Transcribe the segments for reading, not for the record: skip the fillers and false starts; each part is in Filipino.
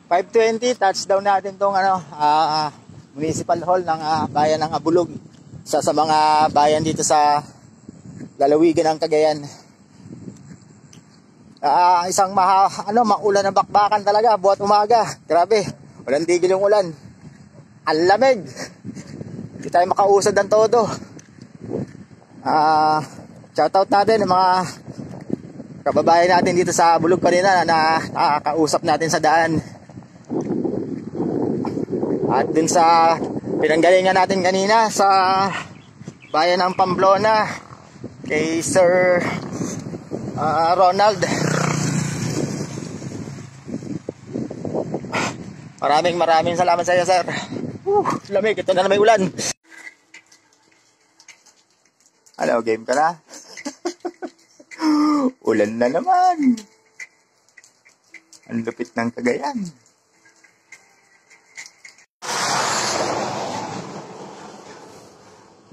5:20, touchdown natin tong Municipal Hall ng bayan ng Abulog. Sa mga bayan dito sa lalawigan ng Cagayan. Isang maulan na bakbakan talaga buhat umaga. Grabe, walang tigil yung ulan. Ang lamig. Hindi tayo makausad ng todo. Shoutout natin ng mga kababayan natin dito sa Abulog kanina na nakakausap natin sa daan. At dun sa pinanggalingan natin kanina sa bayan ng Pamplona kay Sir Ronald. Maraming salamat sa iyo, sir. Lamig, ito na may ulan. Ano, game ka na? Ulan na naman. Ang lupit ng Cagayan.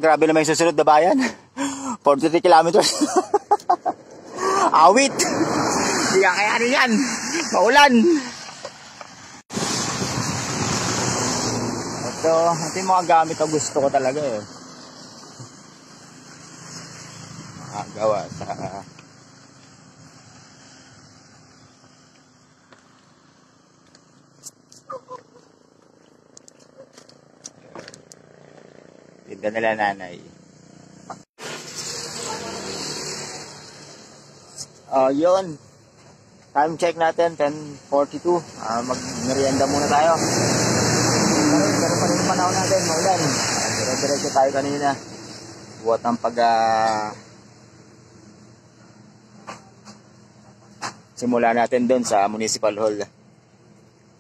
Grabe naman yung susunod na bayan. 43 kilometers. Awit. Hindi kakayanin yan. Maulan. Ito yung mga gamit na gusto ko talaga eh. Gawa sa tinda nila nanay. Yun. Time check natin, 10:42. Mag-merienda muna tayo. Pero pa rin yung panahon natin, maulan. Diretso tayo kanina. Buhat ng simula natin doon sa Municipal Hall.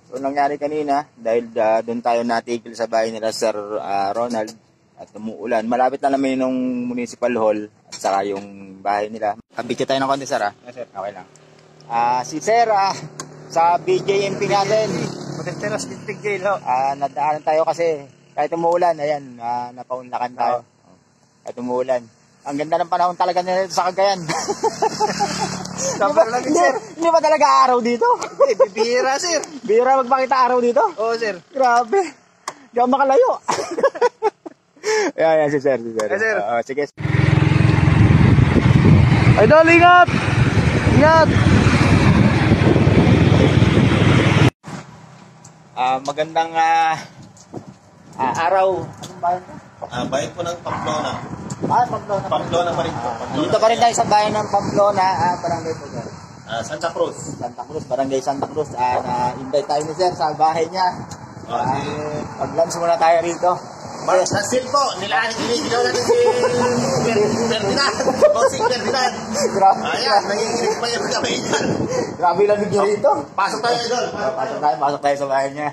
So, nangyari kanina, dahil doon tayo natigil sa bahay nila Sir Ronald at umuulan. Malapit na namin yung Municipal Hall at saka yung bahay nila. Kabitya tayo ng konti, sir, ha? Yes, sir. Okay lang. Si Sir, sa BJMP natin. Potenteros District Jail, ho. Nadaanan tayo kasi kahit umuulan, ayan, napaunlakan tayo. Kahit umuulan. Ang ganda ng panahon talaga nila sa Cagayan. Hindi ba talaga araw dito? Bihira, sir. Bihira magpakita araw dito? Oo, sir. Grabe. Hindi ako makalayo. Yan, si Sir. Yes, sir. Sige. Idol, ingat! Ingat! Magandang araw. Anong bayan ka? Bayan po ng Pamplona. Pamplona. Pamplona pa rin po. Dito pa rin tayo sa bayan ng Pamplona, barangay po, sir. Santa Cruz. Santa Cruz, barangay Santa Cruz. Na-invite tayo ni Sir sa bahay niya. Mag-lunch muna tayo rito. Marsasil po, nilalagilaw natin si Ferdinand. Si Ferdinand. Grabe. Ayan, nanginginig pa yung kamay niyan. Grabe lang niyo rito. Pasok tayo doon. Pasok tayo sa bahay niya.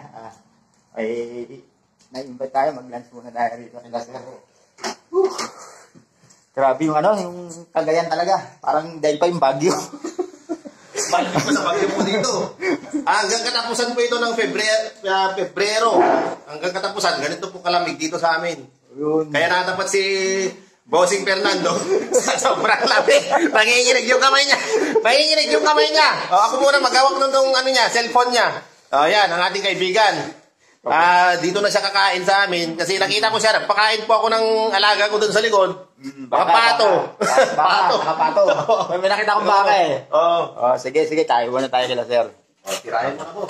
Na-invite tayo, mag-lunch muna tayo rito. Grabe yung yung Cagayan talaga. Parang dahil pa yung Baguio. Balik ko sa Baguio po dito. Hanggang katapusan po ito ng Pebrero. Hanggang katapusan, ganito po kalamig dito sa amin. Yun. Kaya natapat si Bossing Fernando sa sobrang lamig. Nanginginig yung kamay niya. Nanginginig yung kamay niya. Ako muna magawak nung cellphone niya. Yan, ang ating kaibigan. Dito na siya kakain sa amin kasi nakita ko siya, pakain po ako ng alaga ko doon sa likod. Pato. Pato. May nakita kong baka eh. Oo. Sige, tayo muna tayo kila Sir. Tirahin mo na po.